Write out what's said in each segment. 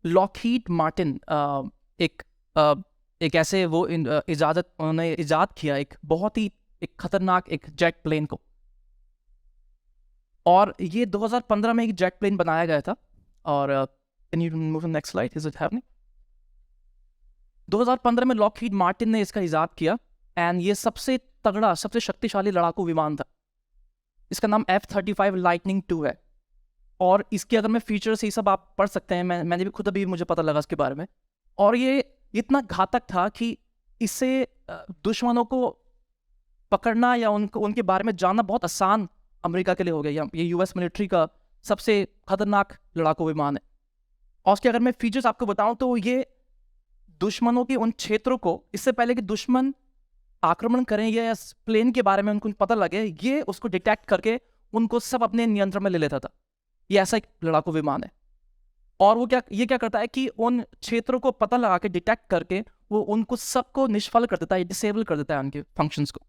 Lockheed Martin एक अ, एक ऐसे वो उन्होंने इजाद किया एक बहुत ही एक खतरनाक एक जेट प्लेन को। और ये 2015 में एक जेट प्लेन बनाया गया था। और can you move next slide, is it happening? 2015 में लॉकहीड मार्टिन ने इसका इजाद किया एंड ये सबसे तगड़ा सबसे शक्तिशाली लड़ाकू विमान था। इसका नाम F-35 लाइटनिंग 2 है। और इसके अगर मैं फीचर्स ये सब आप पढ़ सकते हैं, मैंने भी खुद अभी मुझे पता लगा इसके बारे में। और ये इतना घातक था कि इससे दुश्मनों को पकड़ना या उनके बारे में जानना बहुत आसान अमेरिका के लिए हो गया। ये यूएस मिलिट्री का सबसे खतरनाक लड़ाकू विमान है। और उसके अगर मैं फीचर्स आपको बताऊं तो ये दुश्मनों के उन क्षेत्रों को, इससे पहले कि दुश्मन आक्रमण करें या प्लेन के बारे में उनको पता लगे, ये उसको डिटेक्ट करके उनको सब अपने नियंत्रण में ले लेता था। ये ऐसा एक लड़ाकू विमान है। और वो क्या करता है कि उन क्षेत्रों को पता लगा के डिटेक्ट करके वो उनको सबको निष्फल कर देता है, डिसेबल कर देता है उनके फंक्शंस को।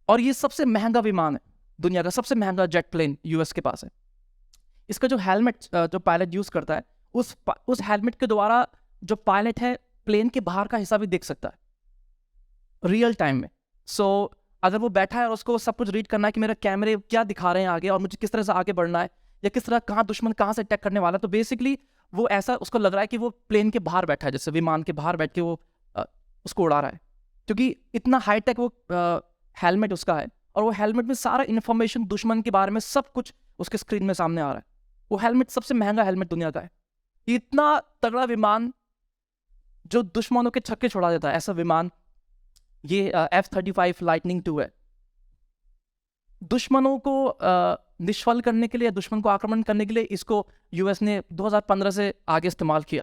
और ये सबसे महंगा विमान है, दुनिया का सबसे महंगा जेट प्लेन यूएस के पास है। इसका जो हेलमेट जो पायलट यूज करता है, उस हेलमेट के द्वारा जो पायलट है प्लेन के बाहर का हिस्सा भी देख सकता है रियल टाइम में। सो अगर वो बैठा है और उसको सब कुछ रीड करना है कि मेरा कैमरे क्या दिखा रहे हैं आगे और मुझे किस तरह से आगे बढ़ना है या किस तरह कहाँ दुश्मन कहाँ से अटैक करने वाला है, तो बेसिकली वो ऐसा उसको लग रहा है कि वो प्लेन के बाहर बैठा है, जैसे विमान के बाहर बैठ के वो उसको उड़ा रहा है। क्योंकि इतना हाईटेक वो हेलमेट उसका है और वो हेलमेट में सारा इन्फॉर्मेशन दुश्मन के बारे में सब कुछ उसके स्क्रीन में सामने आ रहा है। वो हेलमेट सबसे महंगा हेलमेट दुनिया का है। इतना तगड़ा विमान जो दुश्मनों के छक्के छोड़ा देता है, ऐसा विमान ये F-35 लाइटनिंग 2 है। दुश्मनों को निष्फल करने के लिए, दुश्मन को आक्रमण करने के लिए इसको यूएस ने 2015 से आगे इस्तेमाल किया।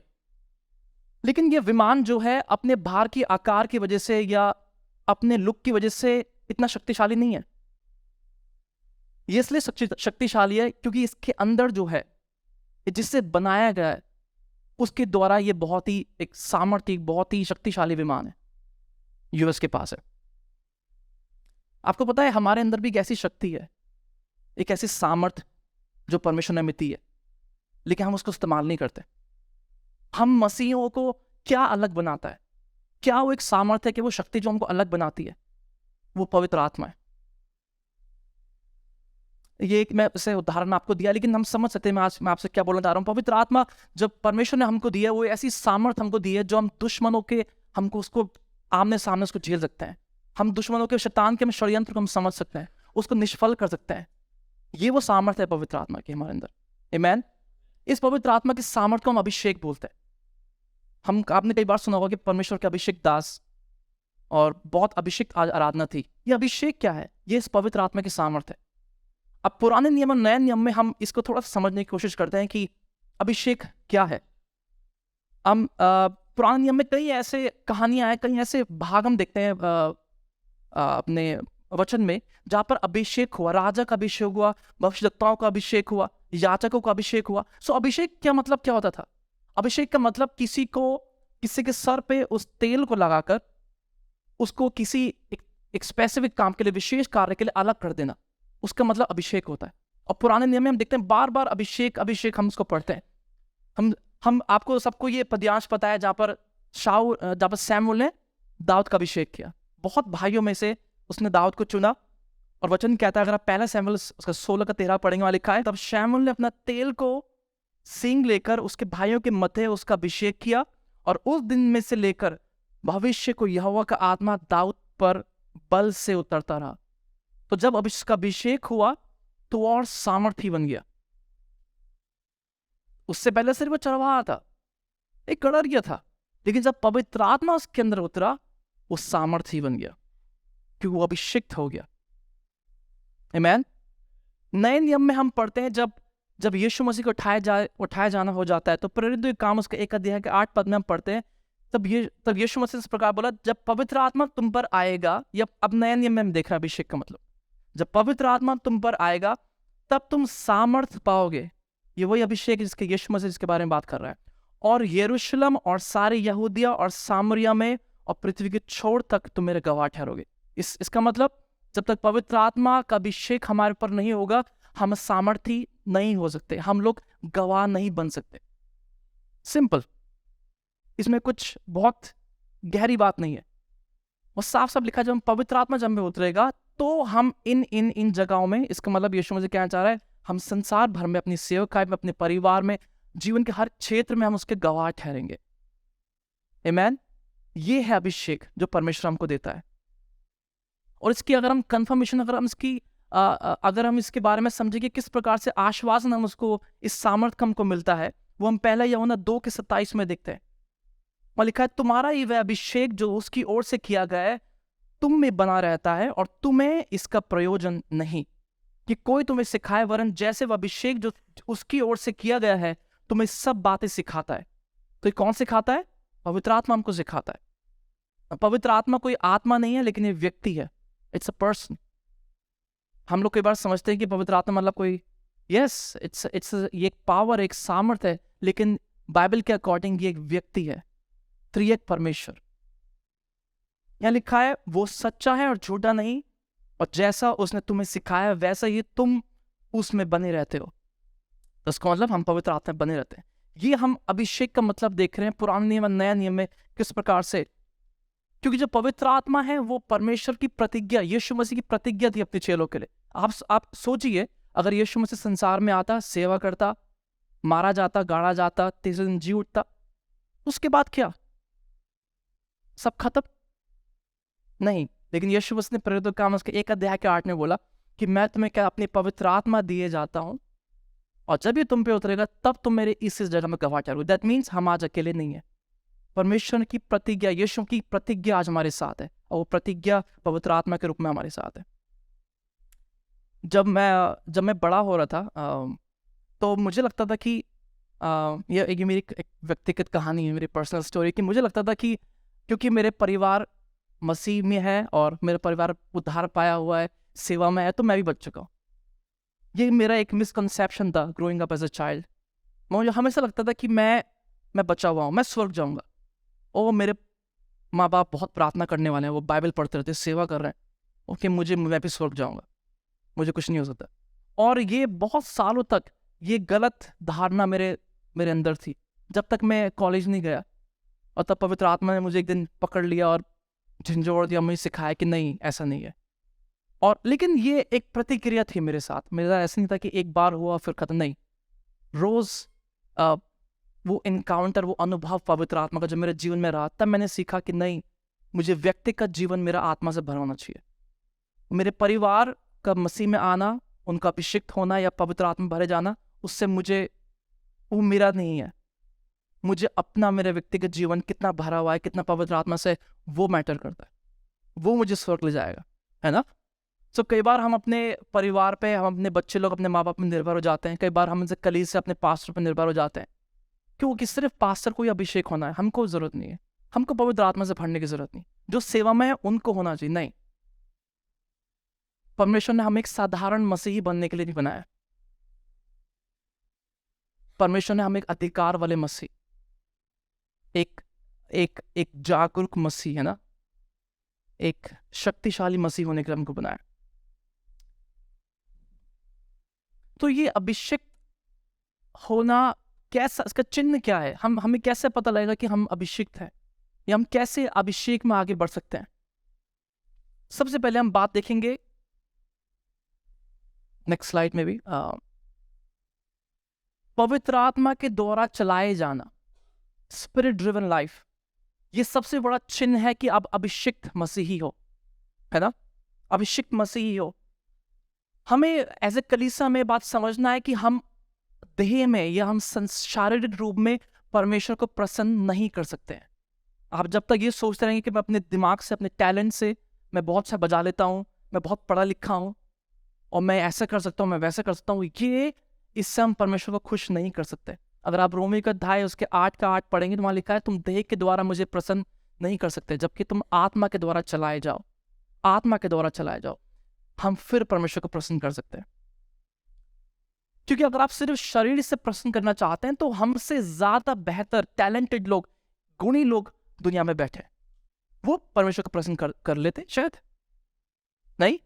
लेकिन ये विमान जो है अपने भार की आकार की वजह से या अपने लुक की वजह से इतना शक्तिशाली नहीं है। ये इसलिए शक्तिशाली है क्योंकि इसके अंदर जो है जिससे बनाया गया है उसके द्वारा ये बहुत ही एक सामर्थ्य, बहुत ही शक्तिशाली विमान है यूएस के पास है। आपको पता है हमारे अंदर भी एक ऐसी शक्ति है, एक ऐसी सामर्थ्य जो परमेश्वर ने मिली है, लेकिन हम उसको इस्तेमाल नहीं करते। हम मसीहों को क्या अलग बनाता है? क्या वो एक सामर्थ्य है कि वो शक्ति जो हमको अलग बनाती है? वो पवित्र आत्मा है। ये एक मैं इसे उदाहरण आपको दिया, लेकिन हम समझ सकते हैं मैं आपसे क्या बोलना चाह रहा हूँ। पवित्र आत्मा जब परमेश्वर ने हमको दिया, वो ऐसी सामर्थ्य हमको दी है जो हम दुश्मनों के हमको उसको आमने सामने उसको झेल सकते हैं। हम दुश्मनों के शैतान के षड्यंत्र को हम समझ सकते हैं, उसको निष्फल कर सकते हैं। ये वो सामर्थ्य है पवित्र आत्मा की हमारे अंदर। आमीन। इस पवित्र आत्मा की सामर्थ्य को हम अभिषेक बोलते हैं। आपने कई बार सुना होगा कि परमेश्वर के अभिषेक दास और बहुत अभिषेक आराधना थी। ये अभिषेक क्या है? ये इस पवित्र आत्मा की सामर्थ्य है। अब पुराने नियम और नए नियम में हम इसको थोड़ा समझने की कोशिश करते हैं कि अभिषेक क्या है। हम पुराने नियम में कई ऐसे कहानियां हैं, कई ऐसे भाग हम देखते हैं अपने वचन में जहां पर अभिषेक हुआ, राजा का अभिषेक हुआ, भविष्यद्वक्ताओं का अभिषेक हुआ, याचकों का अभिषेक हुआ। सो अभिषेक क्या मतलब क्या होता था? अभिषेक का मतलब किसी के सर पे उस तेल को लगाकर उसको किसी एक स्पेसिफिक काम के लिए, विशेष कार्य के लिए अलग कर देना, उसका मतलब अभिषेक होता है। और पुराने नियम में हम देखते हैं बार बार अभिषेक हम उसको पढ़ते हैं। हम आपको सबको ये पद्यांश पता है जहां पर सैमुएल ने दाऊद का अभिषेक किया। बहुत भाइयों में से उसने दाऊद को चुना और वचन कहता है, अगर आप पहला सैमुएल उसका 16 का 13 पढ़ेंगे वहां लिखा है, तब सैमुएल ने अपना तेल को सींग लेकर उसके भाइयों के मथे उसका अभिषेक किया और उस दिन में से लेकर भविष्य को यहोवा का आत्मा दाऊद पर बल से उतरता रहा। तो जब उसका अभिषेक हुआ तो और सामर्थी बन गया। उससे पहले सिर्फ वो चरवाहा था, एक कड़रिया था, लेकिन जब पवित्र आत्मा उसके अंदर उतरा वो सामर्थी बन गया क्योंकि वो अभिषिक्त हो गया। आमीन। नए नियम में हम पढ़ते हैं जब यीशु मसीह को उठाया जाना हो जाता है, तो प्रेरित काम उसका 1 अध्याय के 8 पद में हम पढ़ते हैं, तब यीशु मसीह इस प्रकार बोला, जब पवित्र आत्मा तुम पर आएगा, या अब नए नियम में हम देख रहे हैं अभिषेक का मतलब, जब पवित्र आत्मा तुम पर आएगा तब तुम सामर्थ पाओगे। ये वही अभिषेक जिसके यीशु मसीह जिसके बारे में बात कर रहा है। और यरूशलेम और सारे यहूदिया और सामरिया में और पृथ्वी के छोर तक तुम मेरे गवाह ठहरोगे। इसका मतलब जब तक पवित्र आत्मा का अभिषेक हमारे पर नहीं होगा, हम सामर्थी नहीं हो सकते, हम लोग गवाह नहीं बन सकते। सिंपल, इसमें कुछ बहुत गहरी बात नहीं है। वो साफ साफ लिखा है, जब पवित्र आत्मा जब में उतरेगा तो हम इन जगहों में, इसका मतलब यीशु मसीह कहना चाह रहा है, हम संसार भर में, अपनी सेवकाई में, अपने परिवार में, जीवन के हर क्षेत्र में हम उसके गवाह ठहरेंगे। आमीन। ये है अभिषेक जो परमेश्वर हमको देता है। और इसकी अगर हम कंफर्मेशन, अगर हम इसके बारे में समझे कि किस प्रकार से आश्वासन हम उसको, इस सामर्थ्य हमको मिलता है, वो हम पहला यूहन्ना 2:27 में देखते हैं। वहां लिखा है, तुम्हारा ही वह अभिषेक जो उसकी ओर से किया गया है तुम में बना रहता है, और तुम्हें इसका प्रयोजन नहीं कि कोई तुम्हें सिखाए, वरन जैसे वह अभिषेक जो उसकी ओर से किया गया है तुम्हें सब बातें सिखाता है। तो ये कौन सिखाता है? पवित्र आत्मा हमको सिखाता है। पवित्र आत्मा कोई आत्मा नहीं है, लेकिन ये व्यक्ति है। It's a person. हम लोग कई बार समझते हैं कि पवित्र आत्मा मतलब कोई, यस, इट्स ये एक पावर, एक सामर्थ है, लेकिन बाइबल के अकॉर्डिंग ये एक व्यक्ति है, त्रिएक परमेश्वर। यहां लिखा है, वो सच्चा है और झूठा नहीं, और जैसा उसने तुम्हें सिखाया वैसा ही तुम उसमें बने रहते हो। तो इसका मतलब हम पवित्र आत्मा में बने रहते हैं। ये हम अभिषेक का मतलब देख रहे हैं पुराने नियम और नया नियम में किस प्रकार से, क्योंकि जो पवित्र आत्मा है वो परमेश्वर की प्रतिज्ञा, यीशु मसीह की प्रतिज्ञा थी अपने चेलों के लिए। आप सोचिए, अगर यीशु मसीह संसार में आता, सेवा करता, मारा जाता, गाड़ा जाता, तीसरे दिन जी उठता, उसके बाद क्या? सब खत्म? नहीं। लेकिन यीशु मसीह ने प्रेरितों के काम उसके 1:8 में बोला कि मैं तुम्हें क्या अपनी पवित्र आत्मा दिए जाता हूं, और जब ये तुम पे उतरेगा तब तुम मेरे इस जगह में गवाह ठहरोगे। दैट मीन्स हम आज अकेले नहीं है। परमेश्वर की प्रतिज्ञा, यीशु की प्रतिज्ञा आज हमारे साथ है, और वो प्रतिज्ञा पवित्र आत्मा के रूप में हमारे साथ है। जब मैं बड़ा हो रहा था, तो मुझे लगता था कि ये मेरी एक व्यक्तिगत कहानी है, मेरी पर्सनल स्टोरी, कि मुझे लगता था कि क्योंकि मेरे परिवार मसीह में है और मेरा परिवार उद्धार पाया हुआ है, सेवा में है, तो मैं भी बच चुका हूँ। ये मेरा एक मिसकंसेप्शन था growing up as a child. मुझे हमेशा लगता था कि मैं बचा हुआ हूँ, मैं स्वर्ग जाऊँगा, और मेरे माँ बाप बहुत प्रार्थना करने वाले हैं, वो बाइबल पढ़ते रहते, सेवा कर रहे हैं, ओके, मैं भी स्वर्ग जाऊँगा, मुझे कुछ नहीं हो सकता। और ये बहुत सालों तक ये गलत धारणा मेरे अंदर थी, जब तक मैं कॉलेज नहीं गया, और तब पवित्र आत्मा ने मुझे एक दिन पकड़ लिया और झंझोड़ दिया, मुझे सिखाया कि नहीं, ऐसा नहीं है। और लेकिन ये एक प्रतिक्रिया थी मेरे साथ, मेरा ऐसा नहीं था कि एक बार हुआ फिर खत्म, नहीं। रोज वो इनकाउंटर, वो अनुभव पवित्र आत्मा का जब मेरे जीवन में रहा, तब मैंने सीखा कि नहीं, मुझे व्यक्तिगत जीवन मेरा आत्मा से भरा होना चाहिए। मेरे परिवार का मसीह में आना, उनका अभिषिक्त होना या पवित्र आत्मा भरे जाना, उससे मुझे, वो मेरा नहीं है। मुझे अपना, मेरा व्यक्तिगत जीवन कितना भरा हुआ है, कितना पवित्र आत्मा से, वो मैटर करता है, वो मुझे स्वर्ग ले जाएगा, है ना। तो कई बार हम अपने परिवार पे, हम अपने बच्चे लोग अपने माँ बाप में निर्भर हो जाते हैं, कई बार हम इनसे कलीसिया से अपने पास्टर पर निर्भर हो जाते हैं, क्योंकि सिर्फ पास्टर को ही अभिषेक होना है, हमको जरूरत नहीं है, हमको पवित्र आत्मा से भरने की जरूरत नहीं। जो सेवा में है उनको होना चाहिए, नहीं। परमेश्वर ने हमें एक साधारण मसीही बनने के लिए नहीं बनाया। परमेश्वर ने हमें एक अधिकार वाले मसीह, एक एक एक जागरूक मसीह, है ना, एक शक्तिशाली मसीह होने के लिए हमको बनाया। तो ये अभिषेक होना कैसा, इसका चिन्ह क्या है? हमें कैसे पता लगेगा कि हम अभिषिक्त हैं, या हम कैसे अभिषेक में आगे बढ़ सकते हैं? सबसे पहले हम बात देखेंगे नेक्स्ट स्लाइड में भी, पवित्र आत्मा के द्वारा चलाए जाना, स्पिरिट ड्रिवन लाइफ। ये सबसे बड़ा चिन्ह है कि आप अभिषिक्त मसीही हो, है ना, अभिषिक्त मसीही हो। हमें एज ए कलीसिया में बात समझना है कि हम देह में या हम शारीरिक रूप में परमेश्वर को प्रसन्न नहीं कर सकते हैं। आप जब तक ये सोचते रहेंगे कि मैं अपने दिमाग से, अपने टैलेंट से, मैं बहुत अच्छा बजा लेता हूँ, मैं बहुत पढ़ा लिखा हूँ, और मैं ऐसा कर सकता हूँ, मैं वैसा कर सकता हूँ, ये, इससे हम परमेश्वर को खुश नहीं कर सकते। अगर आप रोमी का अध्याय उसके 8 पढ़ेंगे तो वहां लिखा है, तुम देह के द्वारा मुझे प्रसन्न नहीं कर सकते, जबकि तुम आत्मा के द्वारा चलाए जाओ, आत्मा के द्वारा चलाए जाओ, हम फिर परमेश्वर को प्रसन्न कर सकते हैं। क्योंकि अगर आप सिर्फ शरीर से प्रसन्न करना चाहते हैं तो हमसे ज्यादा बेहतर, टैलेंटेड लोग, गुणी लोग दुनिया में बैठे, वो परमेश्वर को प्रसन्न कर लेते शायद नहीं।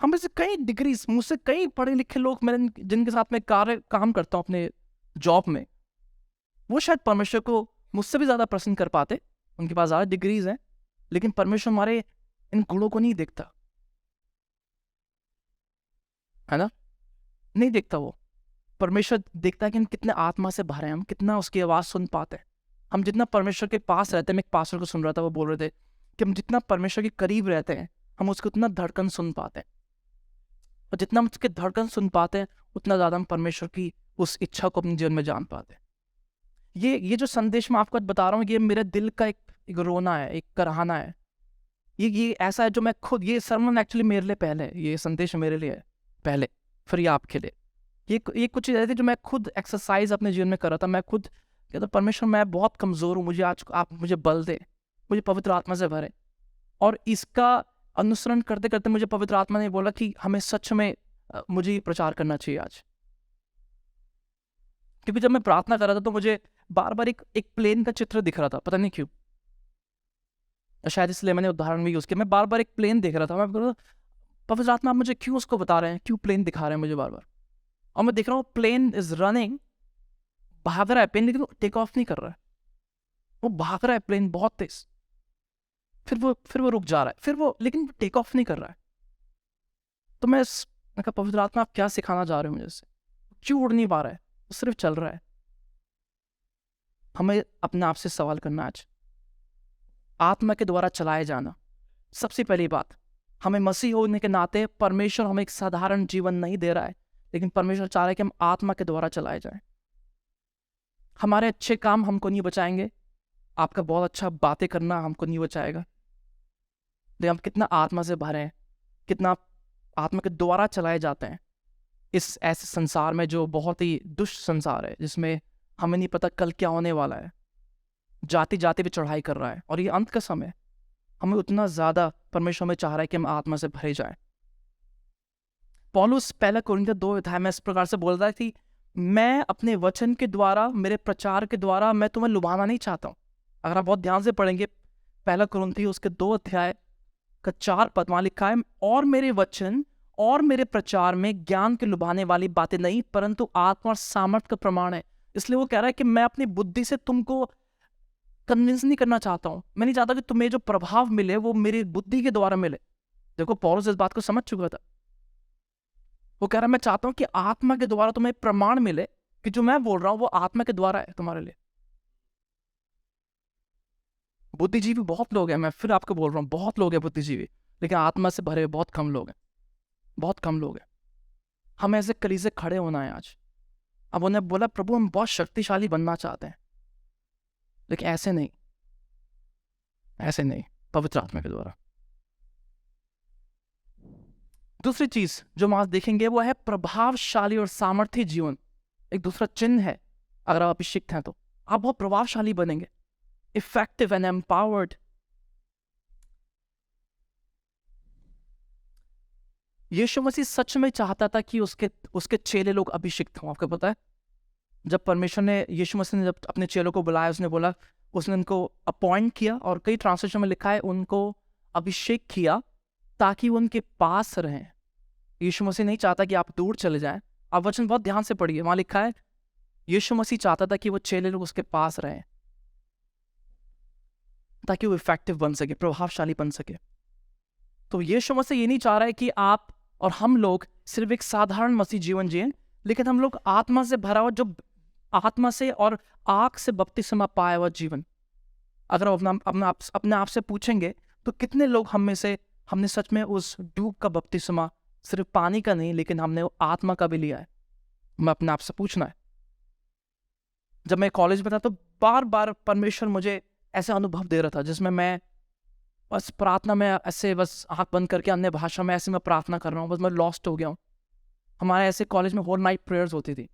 हम में से कई डिग्रीज, मुझसे कई पढ़े लिखे लोग, मैंने जिनके साथ मैं काम करता हूं अपने जॉब में, वो शायद परमेश्वर को मुझसे भी ज़्यादा प्रसन्न कर पाते, उनके पास ज़्यादा डिग्रीज हैं, लेकिन परमेश्वर हमारे इन गुणों को नहीं देखता, है ना? नहीं देखता वो। परमेश्वर देखता है कि हम कितने आत्मा से भरे हैं, हम कितना उसकी आवाज़ सुन पाते हैं। हम जितना परमेश्वर के पास रहते हैं, मैं एक पास्टर को सुन रहा था, वो बोल रहे थे कि हम जितना परमेश्वर के करीब रहते हैं, हम उसको उतना धड़कन सुन पाते हैं, और जितना हम उसके धड़कन सुन पाते हैं, उतना ज़्यादा हम परमेश्वर की उस इच्छा को अपने जीवन में जान पाते हैं। ये जो संदेश मैं आपको आज बता रहा हूँ, ये मेरे दिल का एक रोना है, एक कराहना है। ये ऐसा है जो मैं खुद, ये सरमन एक्चुअली मेरे लिए पहले है, ये संदेश मेरे लिए है पहले, फिर ये आपके लिए। ये कुछ चीज़ें थी जो मैं खुद एक्सरसाइज अपने जीवन में कर रहा था। मैं खुद कहता परमेश्वर मैं बहुत कमज़ोर हूँ, मुझे आज आप मुझे बल दे, मुझे पवित्र आत्मा से भरे। और इसका अनुसरण करते करते मुझे पवित्र आत्मा ने बोला कि हमें सच में मुझे ये प्रचार करना चाहिए आज। क्योंकि जब मैं प्रार्थना कर रहा था तो मुझे बार बार एक प्लेन का चित्र दिख रहा था, पता नहीं क्यों, शायद इसलिए मैंने उदाहरण भी यूज़ किया। मैं बार बार एक प्लेन देख रहा था, मैं बोल रहा था, पवित्र आत्मा आप मुझे क्यों उसको बता रहे हैं, क्यों प्लेन दिखा रहे हैं मुझे बार बार। और मैं देख रहा हूँ प्लेन इज रनिंग, भाग रहा है प्लेन, लेकिन वो टेक ऑफ नहीं कर रहा है, वो भाग रहा है प्लेन बहुत तेज, फिर वो रुक जा रहा है, फिर वो, लेकिन टेक ऑफ नहीं कर रहा है। तो मैं कहा पवित्र आत्मा आप क्या सिखाना चाह रहे हो मुझे, से क्यों उड़ नहीं पा रहा है, वो सिर्फ चल रहा है। हमें अपने आप से सवाल करना आज, आत्मा के द्वारा चलाए जाना। सबसे पहली बात, हमें मसीह होने के नाते परमेश्वर हमें एक साधारण जीवन नहीं दे रहा है, लेकिन परमेश्वर चाह रहा है कि हम आत्मा के द्वारा चलाए जाएं। हमारे अच्छे काम हमको नहीं बचाएंगे, आपका बहुत अच्छा बातें करना हमको नहीं बचाएगा, लेकिन हम कितना आत्मा से भरे हैं, कितना आत्मा के द्वारा चलाए जाते हैं इस ऐसे संसार में जो बहुत ही दुष्ट संसार है, जिसमें हमें नहीं पता कल क्या होने वाला है, जाति जाति पे चढ़ाई कर रहा है, और ये अंत का समय। हमें उतना ज़्यादा परमेश्वर में चाह रहा है कि हम आत्मा से भरे जाएं। पौलुस पहला कोरिन्थियों 2 अध्याय में इस प्रकार से बोल रहा है कि मैं अपने वचन के द्वारा, मेरे प्रचार के द्वारा मैं तुम्हें लुभाना नहीं चाहता हूँ। अगर आप बहुत ध्यान से पढ़ेंगे पहला कोरिन्थियों उसके 2 अध्याय का 4 पद, वहाँ लिखा है, और मेरे वचन और मेरे प्रचार में ज्ञान के लुभाने वाली बातें नहीं, परंतु आत्मा और सामर्थ्य का प्रमाण है। इसलिए वो कह रहा है कि मैं अपनी बुद्धि से तुमको कन्विंस नहीं करना चाहता हूँ, मैं नहीं चाहता कि तुम्हें जो प्रभाव मिले वो मेरी बुद्धि के द्वारा मिले। देखो पौलुस इस बात को समझ चुका था, वो कह रहा है मैं चाहता हूँ कि आत्मा के द्वारा तुम्हें प्रमाण मिले कि जो मैं बोल रहा हूँ वो आत्मा के द्वारा है तुम्हारे लिए। बुद्धिजीवी बहुत लोग हैं, मैं फिर आपको बोल रहा हूँ, बहुत लोग हैं बुद्धिजीवी, लेकिन आत्मा से भरे बहुत कम लोग हैं, बहुत कम लोग हैं। हमें ऐसे कलीसिया खड़े होना है आज। अब उन्हें बोला प्रभु हम बहुत शक्तिशाली बनना चाहते हैं, लेकिन ऐसे नहीं, ऐसे नहीं, पवित्र आत्मा के द्वारा। दूसरी चीज जो हम आज देखेंगे वो है प्रभावशाली और सामर्थ्य जीवन। एक दूसरा चिन्ह है, अगर आप अभिषिक्त हैं तो आप बहुत प्रभावशाली बनेंगे, इफेक्टिव एंड एम्पावर्ड। यीशु मसीह सच में चाहता था कि उसके चेले लोग अभिषिक्त हों। आपको पता है जब परमेश्वर ने, यीशु मसीह ने जब अपने चेलों को बुलाया, उसने बोला, उसने उनको अपॉइंट किया, और कई ट्रांसलेशन में लिखा है उनको अभिषेक किया ताकि वो उनके पास रहें। यीशु मसीह नहीं चाहता कि आप दूर चले जाएं। आप वचन बहुत ध्यान से पढ़िए, वहां लिखा है यीशु मसीह चाहता था कि वो चेले लोग उसके पास रहें ताकि वो इफेक्टिव बन सके, प्रभावशाली बन सके। तो यीशु मसीह ये नहीं चाह रहा है कि आप और हम लोग सिर्फ एक साधारण मसीह जीवन जिए, लेकिन हम लोग आत्मा से भरा हुआ, जो आत्मा से और आग से बपतिस्मा पाया हुआ जीवन। अगर अपने आप से पूछेंगे तो कितने लोग हम में से, हमने सच में उस डूब का बपतिस्मा सिर्फ पानी का नहीं, लेकिन हमने वो आत्मा का भी लिया है? मैं अपने आप से पूछना है। जब मैं कॉलेज में था तो बार बार परमेश्वर मुझे ऐसे अनुभव दे रहा था जिसमें मैं बस प्रार्थना में ऐसे, बस आंख बंद करके अन्य भाषा में ऐसे मैं प्रार्थना कर रहा हूँ, बस मैं लॉस्ट हो गया हूँ। हमारे ऐसे कॉलेज में होल नाइट प्रेयर्स होती थी,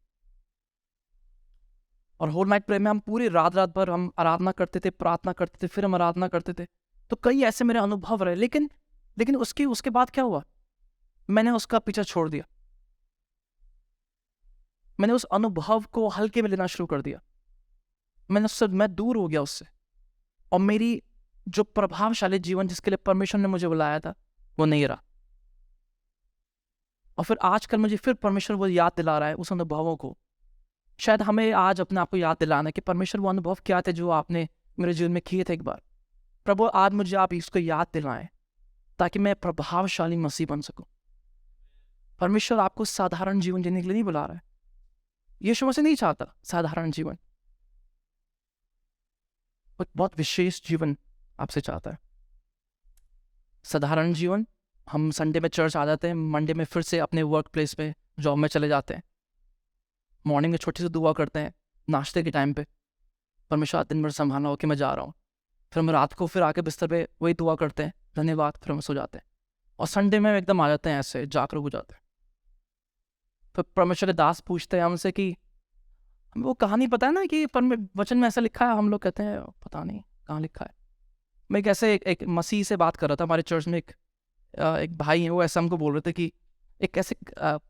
और होल नाइट प्रेयर में हम पूरी रात भर हम आराधना करते थे, प्रार्थना करते थे, फिर हम आराधना करते थे। तो कई ऐसे मेरे अनुभव रहे, लेकिन उसके बाद क्या हुआ, मैंने उसका पीछा छोड़ दिया। मैंने उस अनुभव को हल्के में लेना शुरू कर दिया, मैं दूर हो गया उससे, और मेरी जो प्रभावशाली जीवन जिसके लिए परमेश्वर ने मुझे बुलाया था वो नहीं रहा। और फिर आजकल मुझे फिर परमेश्वर वो याद दिला रहा है उस अनुभवों को शायद हमें आज अपने आप को याद दिलाना है कि परमेश्वर वो अनुभव क्या थे जो आपने मेरे जीवन में किए थे एक बार। प्रभु आज मुझे आप इसको याद दिलाएं ताकि मैं प्रभावशाली मसीह बन सकूं। परमेश्वर आपको साधारण जीवन जीने के लिए नहीं बुला रहा है। यीशु मसीह नहीं चाहता साधारण जीवन, वो बहुत विशेष जीवन आपसे चाहता है। साधारण जीवन, हम संडे में चर्च आ जाते हैं, मंडे में फिर से अपने वर्क प्लेस पे जॉब में चले जाते हैं, मॉर्निंग में छोटी सी दुआ करते हैं नाश्ते के टाइम पे, परमेश्वर दिन भर संभालना हो कि मैं जा रहा हूँ। फिर हम रात को फिर आके बिस्तर पे वही दुआ करते हैं, धन्यवाद, फिर हम सो जाते हैं। और संडे में एकदम आ जाते हैं ऐसे जागरूक हो जाते हैं। फिर परमेश्वर के दास पूछते हैं हमसे कि हमें वो कहानी पता है ना कि वचन में ऐसा लिखा है। हम लोग कहते हैं पता नहीं कहाँ लिखा है। मैं कैसे एक मसीह से बात कर रहा था, हमारे चर्च में एक भाई है, वो ऐसा हमको बोल रहे थे कि एक कैसे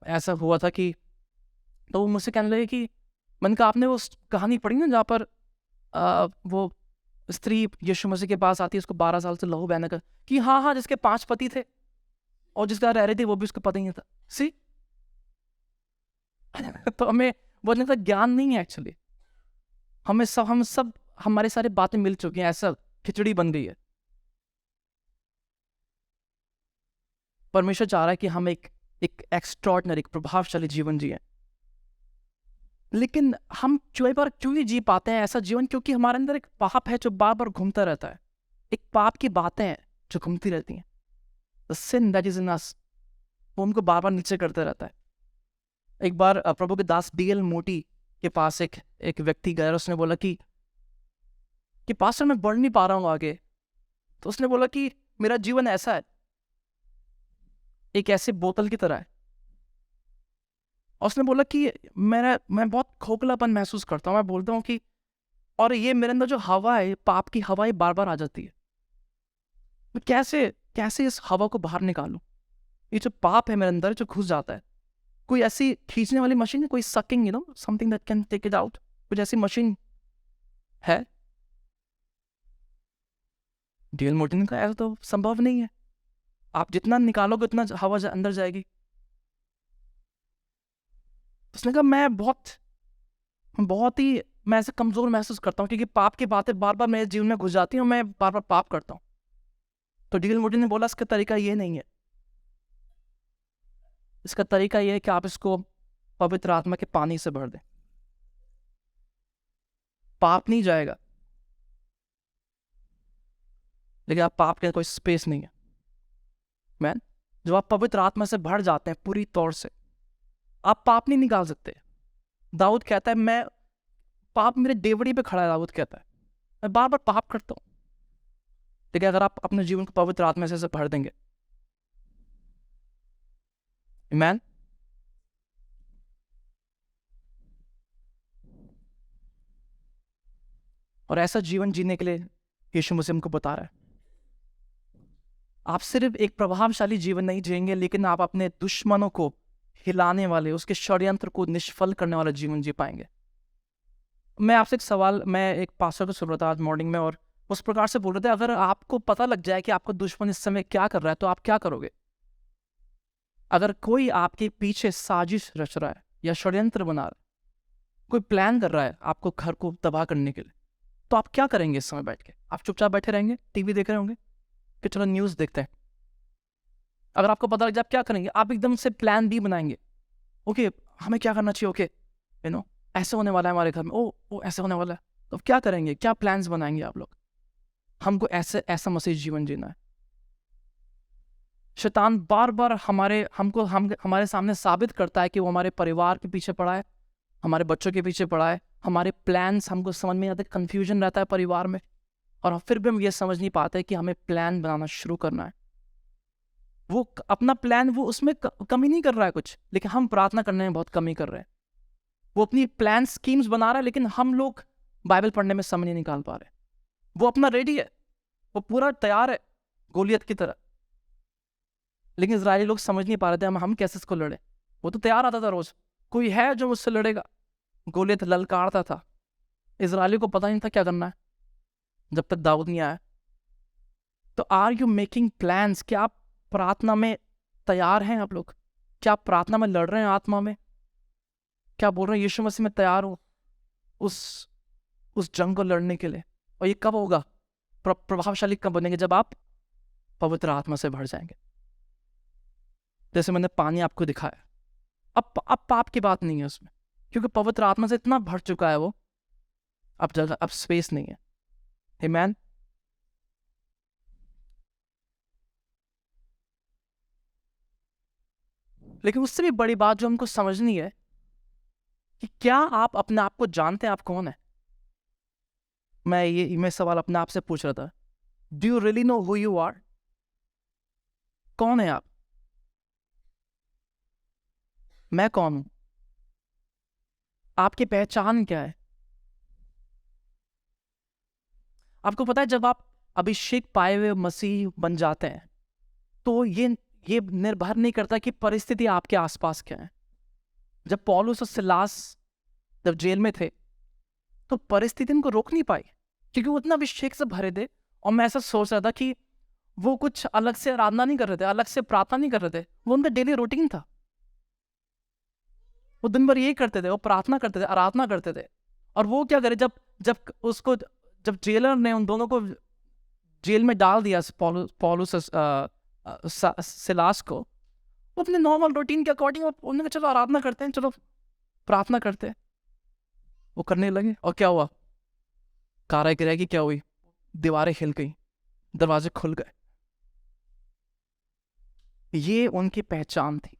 ऐसा हुआ था कि, तो वो मुझसे कहने लगे कि मैंने कहा आपने वो कहानी पढ़ी ना जहाँ पर वो स्त्री यीशु मसीह के पास आती है, उसको 12 साल से लहू बहने का, कि हाँ हाँ जिसके 5 पति थे और जिसका रह रही थी वो भी उसको पता ही नहीं था। सी तो हमें बोलने का ज्ञान नहीं है एक्चुअली। हम सब हमारे सारे बातें मिल चुकी हैं, ऐसा खिचड़ी बन गई है। परमेश्वर चाह रहा है कि हम एक एक्स्ट्रॉर्डिनरी, एक प्रभावशाली जीवन जिए। लेकिन हम क्यों जी पाते हैं ऐसा जीवन? क्योंकि हमारे अंदर एक पाप है जो बार बार घूमता रहता है। एक पाप की बातें हैं जो घूमती रहती हैं। The sin that is in us, वो हमको बार बार नीचे करते रहता है। एक बार प्रभु के दास D.L. मोटी के पास एक व्यक्ति गया, उसने बोला कि पास्टर मैं बढ़ नहीं पा रहा हूँ आगे। तो उसने बोला कि मेरा जीवन ऐसा है, एक ऐसे बोतल की तरह है। और उसने बोला कि मैं बहुत खोखलापन महसूस करता हूँ। मैं बोलता हूँ कि और ये मेरे अंदर जो हवा है, पाप की हवा, ये बार बार आ जाती है। मैं कैसे इस हवा को बाहर निकालूं? ये जो पाप है मेरे अंदर जो घुस जाता है, कोई ऐसी खींचने वाली मशीन है, कोई sucking, something that can take it out, कुछ ऐसी मशीन है? D.L. मोटी ने कहा ऐसा तो संभव नहीं है, आप जितना निकालोगे उतना हवा अंदर जाएगी। उसने कहा मैं ऐसे कमजोर महसूस करता हूँ क्योंकि पाप की बातें बार बार मेरे जीवन में घुस जाती हैं और मैं बार बार पाप करता हूँ। तो D.L. मोटी ने बोला इसका तरीका ये नहीं है, इसका तरीका ये है कि आप इसको पवित्र आत्मा के पानी से भर दें, पाप नहीं जाएगा। लेकिन आप पाप के कोई स्पेस नहीं है। मैन, जब आप पवित्र आत्मा से भर जाते हैं पूरी तौर से, आप पाप नहीं निकाल सकते। दाऊद कहता है मैं पाप मेरे डेवड़ी पे खड़ा है। दाऊद कहता है मैं बार बार पाप करता हूं। लेकिन अगर आप अपने जीवन को पवित्र आत्मा से भर देंगे, आमीन, और ऐसा जीवन जीने के लिए यीशु मसीह हमको बता रहा है, आप सिर्फ एक प्रभावशाली जीवन नहीं जिएंगे, लेकिन आप अपने दुश्मनों को हिलाने वाले, उसके षड्यंत्र को निष्फल करने वाला जीवन जी पाएंगे। मैं आपसे एक सवाल, मैं एक पास्टर को सुन रहा था आज मॉर्निंग में, और उस प्रकार से बोल रहे थे अगर आपको पता लग जाए कि आपका दुश्मन इस समय क्या कर रहा है तो आप क्या करोगे? अगर कोई आपके पीछे साजिश रच रहा है या षड्यंत्र बना रहा है, कोई प्लान कर रहा है आपको घर को तबाह करने के लिए, तो आप क्या करेंगे इस समय बैठ के? आप चुपचाप बैठे रहेंगे, टीवी देख रहे होंगे कि चलो न्यूज़ देखते हैं? अगर आपको पता लग जाए आप क्या करेंगे? आप एकदम से प्लान बी बनाएंगे, ओके हमें क्या करना चाहिए, ओके ऐसे होने वाला है हमारे घर में, ओ ऐसे होने वाला है, तो क्या करेंगे? क्या प्लान्स बनाएंगे आप लोग? हमको ऐसा मसीह जीवन जीना है। शैतान बार बार हमारे सामने साबित करता है कि वो हमारे परिवार के पीछे पड़ा है, हमारे बच्चों के पीछे पड़ा है, हमारे प्लान्स हमको समझ में नहीं आते, कन्फ्यूजन रहता है परिवार में, और फिर भी हम ये समझ नहीं पाते कि हमें प्लान बनाना शुरू करना है। वो अपना प्लान, वो उसमें कमी नहीं कर रहा है कुछ, लेकिन हम प्रार्थना करने में बहुत कमी कर रहे हैं। वो अपनी प्लान स्कीम्स बना रहा है, लेकिन हम लोग बाइबल पढ़ने में समय नहीं निकाल पा रहे। वो अपना रेडी है, वो पूरा तैयार है गोलियत की तरह, लेकिन इजरायली लोग समझ नहीं पा रहे थे हम कैसे इसको लड़े। वो तो तैयार आता था रोज, कोई है जो मुझसे लड़ेगा। गोलियत ललकारता था, इजरायली को पता नहीं था क्या करना है जब तक दाऊद नहीं आया। तो आर यू मेकिंग प्लान्स? क्या आप प्रार्थना में तैयार हैं? आप लोग क्या प्रार्थना में लड़ रहे हैं आत्मा में? क्या बोल रहे हैं यीशु मसीह में तैयार हो, उस जंग को लड़ने के लिए। और ये कब होगा, प्रभावशाली कब बनेंगे, जब आप पवित्र आत्मा से भर जाएंगे। जैसे मैंने पानी आपको दिखाया, अब पाप की बात नहीं है उसमें, क्योंकि पवित्र आत्मा से इतना भर चुका है वो, अब जगह, अब स्पेस नहीं है। आमीन। लेकिन उससे भी बड़ी बात जो हमको समझनी है कि क्या आप अपने आप को जानते हैं आप कौन है। मैं सवाल अपने आप से पूछ रहा था, do you really know who you are? कौन है आप? मैं कौन हूं? आपकी पहचान क्या है? आपको पता है, जब आप अभिषेक पाए हुए मसीह बन जाते हैं तो ये निर्भर नहीं करता कि परिस्थिति आपके आसपास क्या है। जब पौलुस और सिलास जब जेल में थे तो परिस्थिति उनको रोक नहीं पाई, क्योंकि वो उतना अभिषेक से भरे थे। और मैं ऐसा सोच रहा था कि वो कुछ अलग से आराधना नहीं कर रहे थे, अलग से प्रार्थना नहीं कर रहे थे, वो उनका डेली रूटीन था। वो दिन भर यही करते थे, वो प्रार्थना करते थे, आराधना करते थे। और वो क्या करे, जब जेलर ने उन दोनों को जेल में डाल दिया, पौलुस सिलास को, वो अपने नॉर्मल रूटीन के अकॉर्डिंग उन्होंने कहा चलो आराधना करते हैं, चलो प्रार्थना करते हैं। वो करने लगे और क्या हुआ, कारागृह की क्या हुई, दीवारें हिल गई, दरवाजे खुल गए। ये उनकी पहचान थी,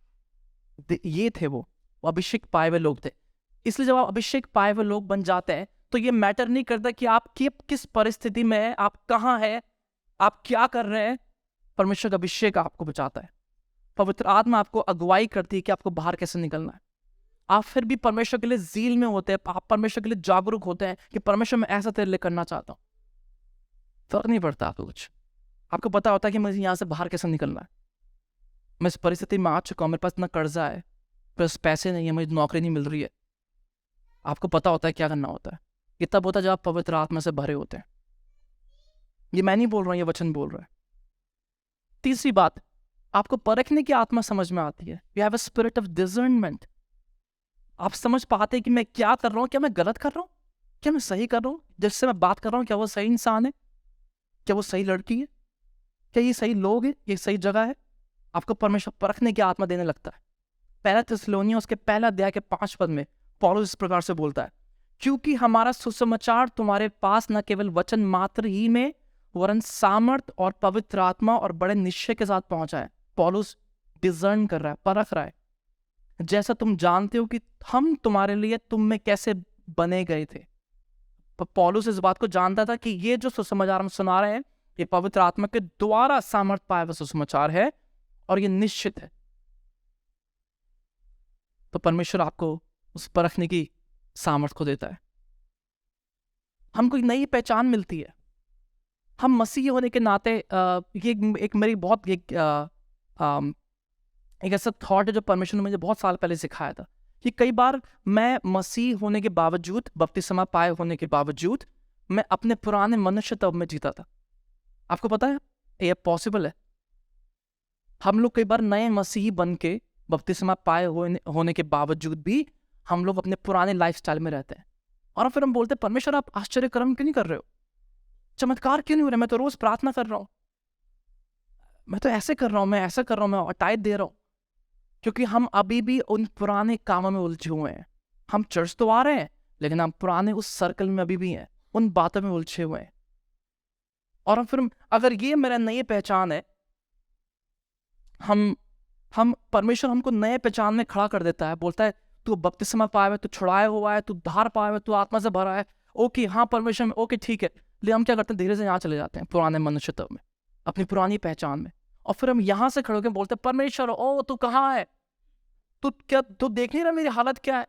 ये थे वो अभिषेक पाए हुए लोग थे। इसलिए जब आप अभिषेक पाए हुए लोग बन जाते हैं तो ये मैटर नहीं करता कि आप किस परिस्थिति में है, आप कहाँ है, आप क्या कर रहे हैं। परमेश्वर का अभिषेक आपको बचाता है, पवित्र आत्मा आपको अगुवाई करती है कि आपको बाहर कैसे निकलना है। आप फिर भी परमेश्वर के लिए जील में होते हैं, आप परमेश्वर के लिए जागरूक होते हैं कि परमेश्वर मैं ऐसा तेरे लिए करना चाहता हूँ। फर्क नहीं पड़ता आपको कुछ, आपको पता होता है कि मुझे यहाँ से बाहर कैसे निकलना है। मैं इस परिस्थिति में आ चुका हूँ, मेरे पास इतना कर्जा है, बस पैसे नहीं है, मुझे नौकरी नहीं मिल रही है। आपको पता होता है क्या करना होता है। ये तब होता है जब आप पवित्र आत्मा से भरे होते हैं। ये मैं नहीं बोल रहा हूँ, ये वचन बोल रहा है। तीसरी बात, आपको परखने की आत्मा समझ में आती है। You have a spirit of discernment. आप समझ पाते हैं कि मैं क्या कर रहा हूँ, क्या मैं गलत कर रहा हूँ, क्या मैं सही कर रहा हूँ, जिससे मैं बात कर रहा हूँ क्या वो सही इंसान है, क्या वो सही लड़की है, क्या ये सही लोग है, ये सही जगह है। आपको परमेश्वर परखने की आत्मा देने लगता है। पहला थिस्सलुनीकियों उसके पहला अध्याय के 5 पद में पौलुस इस प्रकार से बोलता है, क्योंकि हमारा सुसमाचार तुम्हारे पास न केवल वचन मात्र ही में वरन सामर्थ और पवित्र आत्मा और बड़े निश्चय के साथ पहुंचा है। पौलुस डिजर्न कर रहा है, परख रहा है, जैसा तुम जानते हो कि हम तुम्हारे लिए तुम में कैसे बने गए थे। पौलुस इस बात को जानता था कि ये जो सुसमाचार हम सुना रहे हैं ये पवित्र आत्मा के द्वारा सामर्थ पाया हुआ सुसमाचार है और ये निश्चित है। तो परमेश्वर आपको उस परखने की सामर्थ्य को देता है। हमको एक नई पहचान मिलती है। हम मसीही होने के नाते ये एक मेरी बहुत एक ऐसा थॉट है जो परमेश्वर ने मुझे बहुत साल पहले सिखाया था कि कई बार मैं मसीह होने के बावजूद, बपतिस्मा पाए होने के बावजूद, मैं अपने पुराने मनुष्य तब में जीता था। आपको पता है ये पॉसिबल है। हम लोग कई बार नए मसीही बन के बपतिस्मा पाए होने के बावजूद भी हम लोग अपने पुराने लाइफस्टाइल में रहते हैं। और फिर हम बोलते हैं परमेश्वर आप आश्चर्य कर्म क्यों नहीं कर रहे हो, चमत्कार क्यों नहीं हो रहे, मैं तो रोज प्रार्थना कर रहा हूँ, मैं तो ऐसे कर रहा हूँ, मैं ऐसा कर रहा हूँ, मैं टाइट दे रहा हूँ। क्योंकि हम अभी भी उन पुराने कामों में उलझे हुए हैं। हम चर्च तो आ रहे हैं लेकिन हम पुराने उस सर्कल में अभी भी हैं, उन बातों में उलझे हुए हैं। और फिर अगर ये मेरा नई पहचान है, हम परमेश्वर हमको नए पहचान में खड़ा कर देता है, बोलता है तू बपतिस्मा पाया है, तू छुड़ाया हुआ है, तू धार पाया है, तू आत्मा से भरा है। ओके हाँ परमेश्वर में, ओके ठीक है। लेकिन हम क्या करते हैं, धीरे से यहाँ चले जाते हैं पुराने मनुष्यत्व में, अपनी पुरानी पहचान में। और फिर हम यहाँ से खड़े होकर बोलते हैं परमेश्वर ओ तू कहाँ है, तू देख नहीं रहा मेरी हालत क्या है,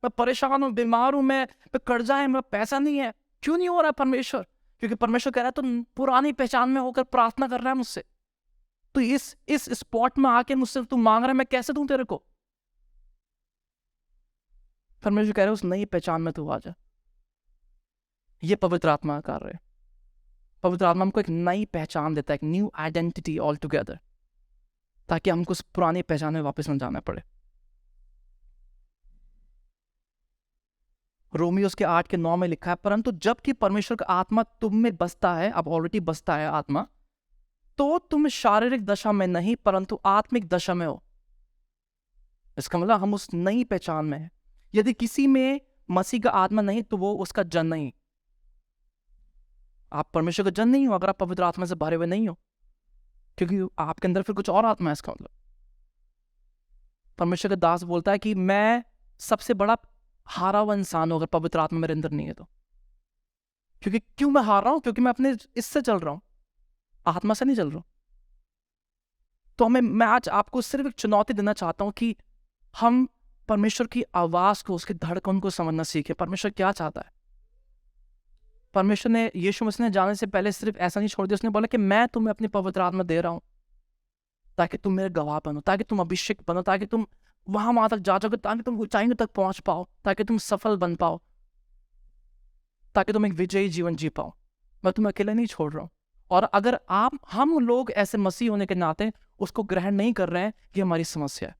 मैं परेशान हूँ, बीमार हूँ, मैं कर्जा है, मेरा पैसा नहीं है, क्यों नहीं हो रहा है परमेश्वर? क्योंकि परमेश्वर कह रहा है तू पुरानी पहचान में होकर प्रार्थना कर रहा है मुझसे, तो इस स्पॉट में आके मुझसे तू मांग रहा है, मैं कैसे दूं तेरे को? परमेश्वर कह रहे उस नई पहचान में तू आ जा। ये पवित्र आत्मा का कार्य है। पवित्र आत्मा हमको एक नई पहचान देता है, एक न्यू आइडेंटिटी ऑल टुगेदर, ताकि हमको उस पुरानी पहचान में वापस न जाना पड़े। रोमियो उसके 8 के 9 में लिखा है, परंतु जबकि परमेश्वर का आत्मा तुम में बसता है, अब ऑलरेडी बसता है आत्मा, तो तुम शारीरिक दशा में नहीं परंतु आत्मिक दशा में हो। इसका मतलब हम उस नई पहचान में हैं। यदि किसी में मसीह का आत्मा नहीं तो वो उसका जन नहीं। आप परमेश्वर का जन नहीं हो अगर आप पवित्र आत्मा से भरे हुए नहीं हो, क्योंकि आपके अंदर फिर कुछ और आत्मा है। इसका मतलब परमेश्वर का दास बोलता है कि मैं सबसे बड़ा हारा हुआ इंसान हूं अगर पवित्र आत्मा मेरे अंदर नहीं है तो। क्योंकि क्यों मैं हार रहा हूं? क्योंकि मैं अपने इससे चल रहा हूं, आत्मा से नहीं चल रहा हूं। तो मैं आज आपको सिर्फ एक चुनौती देना चाहता हूं कि हम परमेश्वर की आवाज को, उसकी धड़कन को समझना सीखे। परमेश्वर क्या चाहता है? परमेश्वर ने यीशु मसीह ने जाने से पहले सिर्फ ऐसा नहीं छोड़ दिया, उसने बोला कि मैं तुम्हें अपनी पवित्र आत्मा दे रहा हूं ताकि तुम मेरे गवाह बनो, ताकि तुम अभिषेक बनो, ताकि तुम वहां तक जा सको, ताकि तुम ऊंचाइयों तक पहुंच पाओ, ताकि तुम सफल बन पाओ, ताकि तुम एक विजयी जीवन जी पाओ। मैं तुम्हें अकेले नहीं छोड़ रहा हूं। और अगर हम लोग ऐसे मसीह होने के नाते उसको ग्रहण नहीं कर रहे हैं, ये हमारी समस्या है।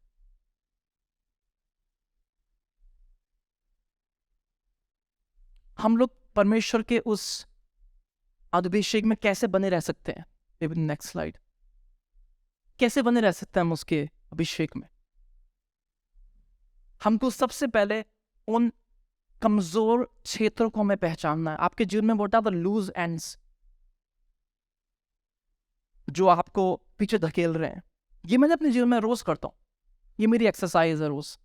हम लोग परमेश्वर के उस अभिषेक में कैसे बने रह सकते हैं? Next slide. कैसे बने रह सकते हैं हम उसके अभिषेक में? हमको सबसे पहले उन कमजोर क्षेत्रों को हमें पहचानना है। आपके जीवन में बोलता है लूज एंड्स जो आपको पीछे धकेल रहे हैं। ये मैंने अपने जीवन में रोज करता हूं, ये मेरी एक्सरसाइज है रोज।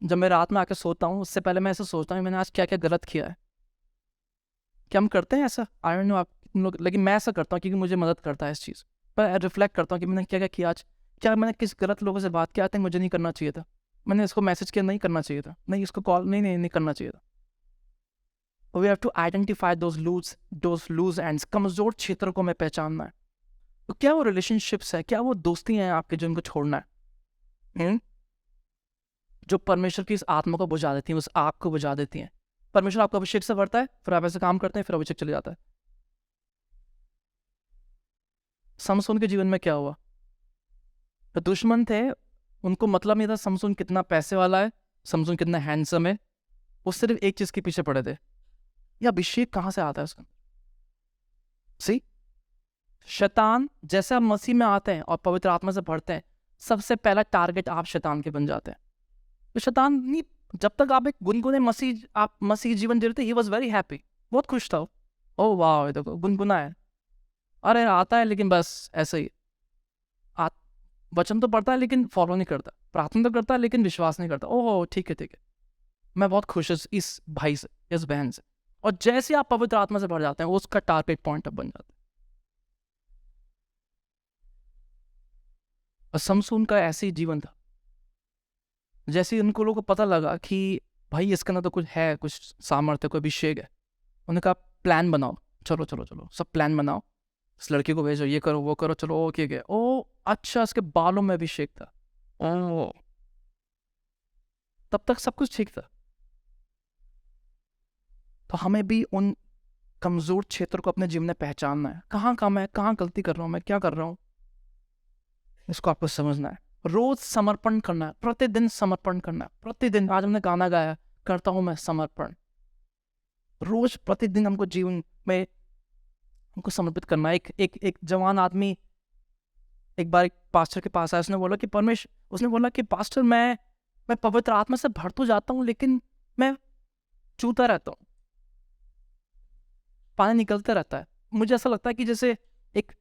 जब मैं रात में आकर सोता हूँ उससे पहले मैं ऐसा सोचता हूँ मैंने आज क्या क्या गलत किया है। क्या हम करते हैं ऐसा? आई डोंट नो आप लोग, लेकिन मैं ऐसा करता हूँ क्योंकि मुझे मदद करता है इस चीज़ पर। रिफ्लेक्ट करता हूँ कि मैंने क्या क्या किया आज, क्या मैंने किस गलत लोगों से बात किया था, मुझे नहीं करना चाहिए था, मैंने इसको मैसेज किया नहीं करना चाहिए था, नहीं इसको कॉल नहीं करना चाहिए था। We have to identify those loose ends, कमजोर क्षेत्रों को हमें पहचानना है। तो क्या वो रिलेशनशिप्स है, क्या वो दोस्ती हैं आपके जिनको छोड़ना है, जो परमेश्वर की इस आत्मा को बुझा देती हैं, उस आग को बुझा देती हैं। परमेश्वर आपको अभिषेक से भरता है, फिर आप ऐसे काम करते हैं, फिर अभिषेक चले जाता है। समसून के जीवन में क्या हुआ? तो दुश्मन थे, उनको मतलब नहीं था समसून कितना पैसे वाला है, समसून कितना हैंडसम है। वो सिर्फ एक चीज के पीछे पड़े थे, या अभिषेक कहां से आता है उसका। सी शैतान जैसे आप मसीह में आते हैं और पवित्र आत्मा से भरते हैं, सबसे पहला टारगेट आप शैतान के बन जाते हैं। तो शैतान नहीं, जब तक आप एक गुनगुने आप मसीह जीवन जी रहे थे, ही वॉज वेरी हैप्पी, बहुत खुश था। ओ वाह, देखो गुनगुना है, अरे आता है लेकिन बस ऐसे ही वचन तो पढ़ता है लेकिन फॉलो नहीं करता, प्रार्थना तो करता है लेकिन विश्वास नहीं करता। ओह ठीक है, मैं बहुत खुश हूँ इस भाई से, इस बहन से। और जैसे आप पवित्र आत्मा से भर जाते हैं, उसका टारगेट पॉइंट अब बन जाता है। और समसून का ऐसे ही जीवन था। जैसे उनको लोगों को पता लगा कि भाई इसका ना तो कुछ है, कुछ सामर्थ्य, कोई अभिषेक है, उन्होंने कहा प्लान बनाओ, चलो चलो चलो सब प्लान बनाओ, इस लड़की को भेजो, ये करो वो करो, चलो ओके गए। ओ अच्छा, इसके बालों में अभिषेक था। ओ तब तक सब कुछ ठीक था। तो हमें भी उन कमजोर क्षेत्र को अपने जीवन में पहचानना है। कहाँ कम है, कहाँ गलती कर रहा हूँ, मैं क्या कर रहा हूँ, इसको आपको समझना है। रोज समर्पण करना है, प्रतिदिन समर्पण करना है। प्रतिदिन, आज हमने गाना गाया, करता हूं मैं समर्पण। रोज प्रतिदिन हमको जीवन में हमको समर्पित करना है। एक जवान आदमी एक बार एक पास्टर के पास आया, उसने बोला कि पास्टर मैं पवित्र आत्मा से भर तो जाता हूँ लेकिन मैं चूता रहता हूँ, पानी निकलता रहता है। मुझे ऐसा लगता है कि जैसे एक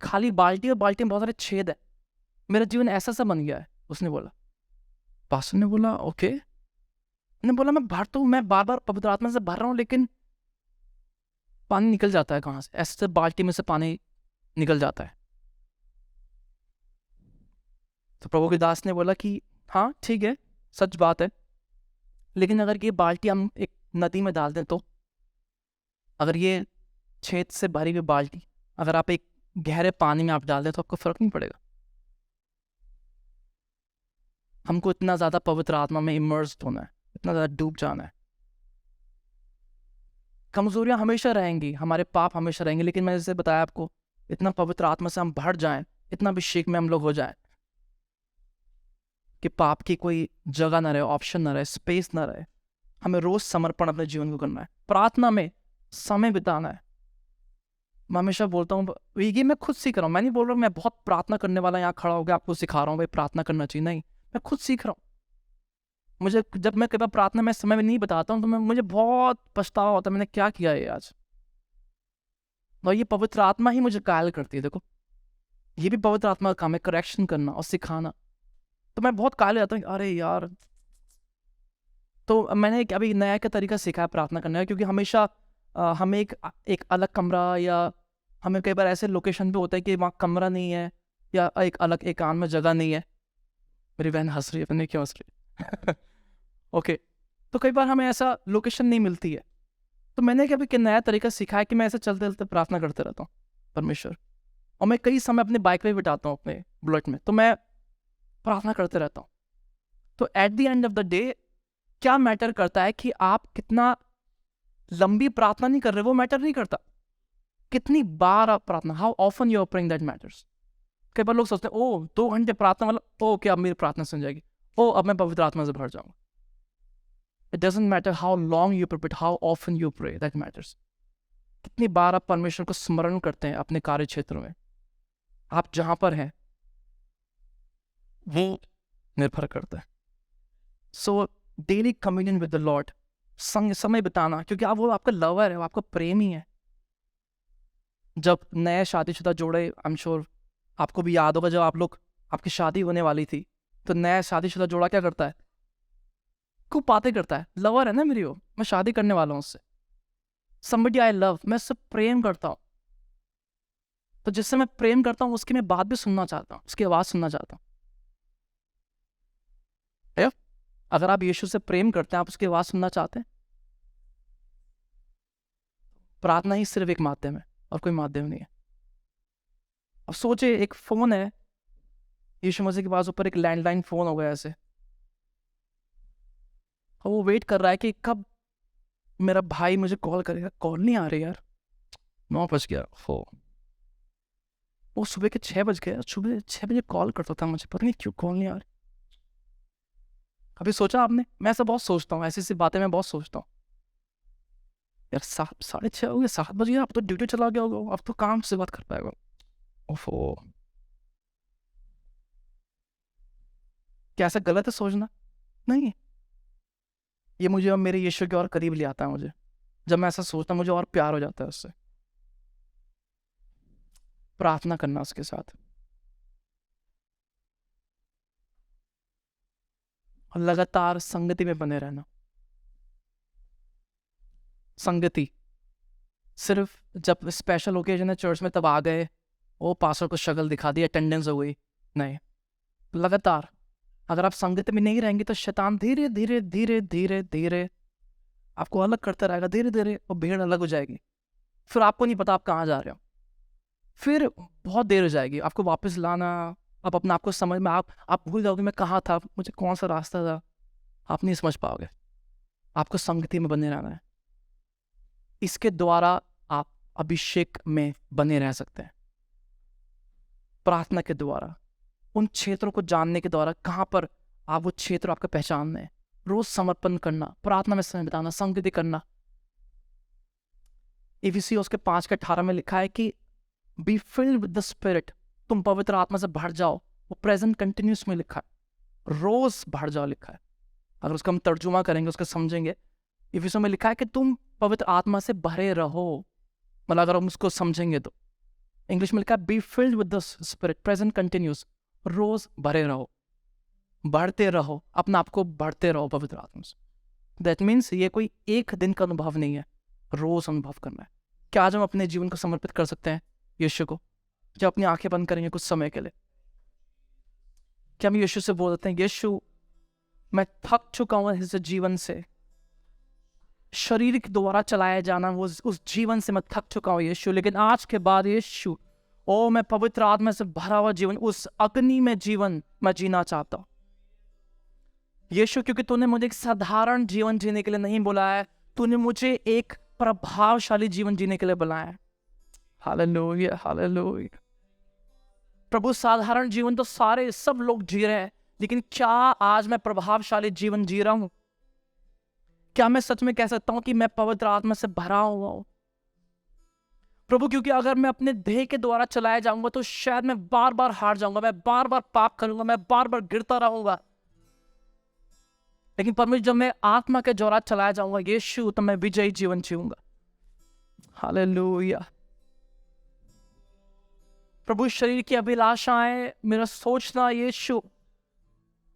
खाली बाल्टी और बाल्टी में बहुत सारे छेद है, मेरा जीवन ऐसा सा बन गया है। उसने बोला, पास्टर ने बोला ओके, ने बोला मैं भर तो हूं, मैं बार बार पवित्र आत्मा से भर रहा हूं लेकिन पानी निकल जाता है। कहां से? ऐसे बाल्टी में से पानी निकल जाता है। तो प्रभु के दास ने बोला कि हाँ ठीक है, सच बात है, लेकिन अगर ये बाल्टी हम एक नदी में डाल दें तो, अगर ये छेद से भरी हुई बाल्टी अगर आप एक गहरे पानी में आप डाल दें तो आपको फर्क नहीं पड़ेगा। हमको इतना ज्यादा पवित्र आत्मा में इमर्स होना है, इतना ज्यादा डूब जाना है। कमजोरियां हमेशा रहेंगी, हमारे पाप हमेशा रहेंगे, लेकिन मैंने जैसे बताया आपको, इतना पवित्र आत्मा से हम भर जाएं, इतना अभिषेक में हम लोग हो जाएं कि पाप की कोई जगह ना रहे, ऑप्शन ना रहे, स्पेस ना रहे। हमें रोज समर्पण अपने जीवन को करना है, प्रार्थना में समय बिताना है। मैं हमेशा बोलता हूँ, ये मैं खुद सीख रहा हूँ, मैं नहीं बोल रहा हूँ मैं बहुत प्रार्थना करने वाला यहाँ खड़ा हो गया आपको सिखा रहा हूँ भाई प्रार्थना करना चाहिए, नहीं, मैं खुद सीख रहा हूँ। मुझे जब मैं कई बार प्रार्थना में समय में नहीं बताता हूँ तो मुझे बहुत पछतावा होता है, मैंने क्या किया है आज। और ये पवित्र आत्मा ही मुझे कायल करती है। देखो ये भी पवित्र आत्मा का काम है, करेक्शन करना और सिखाना। तो मैं बहुत कायल हो जाता हूँ, अरे यार। तो मैंने एक अभी नया का तरीका सीखा है प्रार्थना करने का, क्योंकि हमेशा हमें एक अलग कमरा, या हमें कई बार ऐसे लोकेशन पे होता है कि वहाँ कमरा नहीं है या एक अलग एकांत में जगह नहीं है। मेरी बहन हंस रही है, पता नहीं क्यों हंस रही है। ओके, तो कई बार हमें ऐसा लोकेशन नहीं मिलती है, तो मैंने क्या अभी नया तरीका सीखा है कि मैं ऐसे चलते चलते प्रार्थना करते रहता हूँ परमेश्वर। और मैं कई समय अपने बाइक पे बिताता हूँ, अपने बुलेट में, तो मैं प्रार्थना करते रहता हूँ। तो at the end of the day क्या मैटर करता है कि आप कितना लंबी प्रार्थना नहीं कर रहे, वो मैटर नहीं करता। कितनी बार आप प्रार्थना, how often you are praying, that matters. कई बार लोग सोचते हैं ओ 2 घंटे प्रार्थना वाला, ओ क्या अब मेरी प्रार्थना सुन जाएगी, ओ अब मैं पवित्र आत्मा से भर जाऊंगा। It doesn't matter how long you pray, how often you pray, that matters. कितनी बार आप परमेश्वर को स्मरण करते हैं अपने कार्य क्षेत्र में, आप जहां पर हैं वो निर्भर करता है। So daily communion with the Lord, समय बिताना, क्योंकि आप वो आपका लवर है, वो आपका प्रेमी है। जब नए शादीशुदा जोड़े, आई एम श्योर आपको भी याद होगा, जब आप लोग आपकी शादी होने वाली थी तो नया शादीशुदा जोड़ा क्या करता है, खूब बातें करता है, लवर है ना मेरी वो, मैं शादी करने वाला हूँ उससे, somebody I love, मैं उससे प्रेम करता हूँ। तो जिससे मैं प्रेम करता हूँ उसकी मैं बात भी सुनना चाहता हूँ, उसकी आवाज सुनना चाहता हूँ। अगर आप यीशु से प्रेम करते हैं, आप उसकी आवाज सुनना चाहते हैं। प्रार्थना ही सिर्फ एक माध्यम है और कोई माध्यम नहीं है। अब सोचे एक फोन है यीशु मसीह के पास, ऊपर एक लैंडलाइन फोन हो गया ऐसे, और वो वेट कर रहा है कि कब मेरा भाई मुझे कॉल करेगा, कॉल नहीं आ रही यार, 9 बज गया हो, वो सुबह के 6 बज गए, सुबह 6 बजे कॉल करता था मुझे, पता नहीं क्यों कॉल नहीं आ रही। कभी सोचा आपने? मैं ऐसा बहुत सोचता हूँ, ऐसी बातें मैं बहुत सोचता हूँ यार। 6:30 हो गए, 7 बज गया, अब तो ड्यूटी चला गया होगा, अब तो काम से बात कर पाएगा। ओफो, क्या ऐसा गलत है सोचना? नहीं, ये मुझे और मेरे यीशु के और करीब ले आता है। मुझे जब मैं ऐसा सोचता हूँ मुझे और प्यार हो जाता है उससे। प्रार्थना करना उसके साथ, और लगातार संगति में बने रहना। संगति सिर्फ जब स्पेशल ओकेजन है चर्च में तब आ गए, वो पास्टर को शक्ल दिखा दी, अटेंडेंस हो गई, नहीं। लगातार अगर आप संगति में नहीं रहेंगे तो शैतान धीरे धीरे धीरे धीरे धीरे आपको अलग करता रहेगा, धीरे धीरे, और भीड़ अलग हो जाएगी। फिर आपको नहीं पता आप कहाँ जा रहे हो, फिर बहुत देर हो जाएगी आपको वापस लाना। आप अपने आप को समझ में, आप भूल जाओगे मैं कहाँ था, मुझे कौन सा रास्ता था, आप नहीं समझ पाओगे। आपको संगति में बने रहना है, इसके द्वारा आप अभिषेक में बने रह सकते हैं। प्रार्थना के द्वारा, उन क्षेत्रों को जानने के द्वारा, कहाँ पर आप वो क्षेत्र आपका पहचानना है। रोज समर्पण करना, प्रार्थना में समय बिताना, संगति करना। इफिसियों उसके 5:18 में लिखा है कि B filled with the spirit, तुम पवित्र आत्मा से भर जाओ। वो प्रेजेंट कंटिन्यूस में लिखा है, रोज भर जाओ लिखा है। अगर उसका हम तर्जुमा करेंगे, उसका समझेंगे, इफिसियों में लिखा है कि तुम पवित्र आत्मा से भरे रहो। मतलब अगर हम उसको समझेंगे तो इंग्लिश में लिखा है be filled with the spirit, present continuous, रोज भरे रहो, बढ़ते रहो, अपने आप को बढ़ते रहो पवित्र आत्मा से। दैट मीन्स ये कोई एक दिन का अनुभव नहीं है, रोज अनुभव करना है। क्या आज हम अपने जीवन को समर्पित कर सकते हैं यीशु को? जब अपनी आंखें बंद करेंगे कुछ समय के लिए, क्या हम यीशु से बोल देते हैं, यीशु मैं थक चुका हूं इस जीवन से, शारीरिक द्वारा चलाया जाना, वो उस जीवन से मैं थक चुका हूं यीशु, लेकिन आज के बाद यीशु, ओ मैं पवित्र आत्मा से भरा हुआ जीवन, उस अग्नि में जीवन मैं जीना चाहता हूं यीशु, क्योंकि तूने मुझे एक साधारण जीवन जीने के लिए नहीं बुलाया है, तूने मुझे एक प्रभावशाली जीवन जीने के लिए बुलाया है। Hallelujah, hallelujah. प्रभु, साधारण जीवन तो सब लोग जी रहे हैं, लेकिन क्या आज मैं प्रभावशाली जीवन जी रहा हूं? क्या मैं सच में कह सकता हूं कि मैं पवित्र आत्मा से भरा हुआ हूं? प्रभु, क्योंकि अगर मैं अपने देह के द्वारा चलाया जाऊंगा तो शायद मैं बार बार हार जाऊंगा, मैं बार बार पाप करूंगा, मैं बार बार गिरता रहूंगा। लेकिन परमेश्वर, जब मैं आत्मा के द्वारा चलाया जाऊंगा यीशु, तो मैं विजयी जीवन जीऊंगा। हालेलुया। प्रभु, शरीर की अभिलाषाएं, मेरा सोचना, यीशु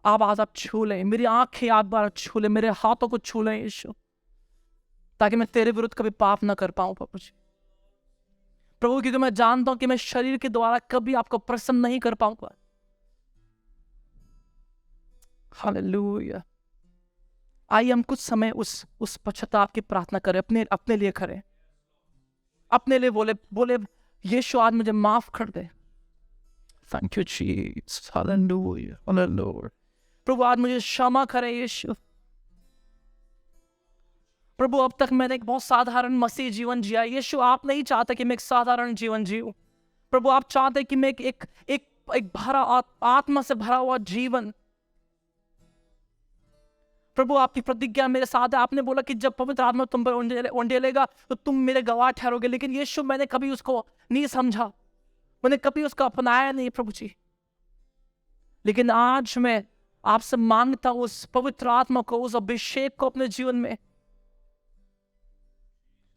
आप आज आप छू लें, मेरी आंखें आप बार छू लें, मेरे हाथों को छू लें यीशु, ताकि मैं तेरे विरुद्ध कभी पाप ना कर पाऊं प्रभु जी। प्रभु, क्योंकि मैं जानता हूं कि मैं शरीर के द्वारा कभी आपको प्रसन्न नहीं कर पाऊंगा। हालेलुया। आइए हम कुछ समय उस पश्चाताप की प्रार्थना करें, अपने लिए करें, अपने लिए बोले यीशु आज मुझे माफ कर दे। Thank you Jesus. Hallelujah, hallelujah. प्रभु आज मुझे क्षमा करें यीशु। प्रभु, अब तक मैंने एक बहुत साधारण मसीह जीवन जिया। यीशु, आप नहीं चाहते कि मैं एक साधारण जीवन जीऊं। प्रभु, आप चाहते कि मैं एक भरा आत्मा से भरा हुआ जीवन। प्रभु, आपकी प्रतिज्ञा मेरे साथ है। आपने बोला कि जब पवित्र आत्मा तुम पर उंडेलेगा तो तुम मेरे गवाह ठहरोगे। लेकिन यीशु, मैंने कभी उसको नहीं समझा, मैंने कभी उसको अपनाया नहीं प्रभु जी। लेकिन आज मैं आपसे मांगता हूं उस पवित्र आत्मा को, उस अभिषेक को अपने जीवन में।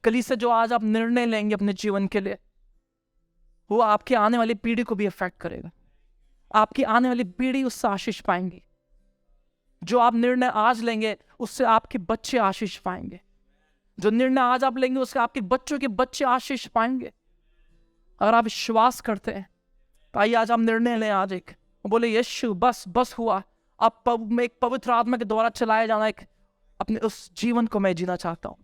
कली से जो आज आप निर्णय लेंगे अपने जीवन के लिए, वो आपकी आने वाली पीढ़ी को भी अफेक्ट करेगा। आपकी आने वाली पीढ़ी उससे आशीष पाएंगी। जो आप निर्णय आज लेंगे उससे आपके बच्चे आशीष पाएंगे। जो निर्णय आज आप लेंगे उससे आपके बच्चों के बच्चे आशीष पाएंगे। अगर आप विश्वास करते हैं तो आइए आज आप निर्णय लें। आज एक बोले यीशु, बस हुआ। अब मैं एक पवित्र आत्मा के द्वारा चलाया जाना एक अपने उस जीवन को मैं जीना चाहता हूं।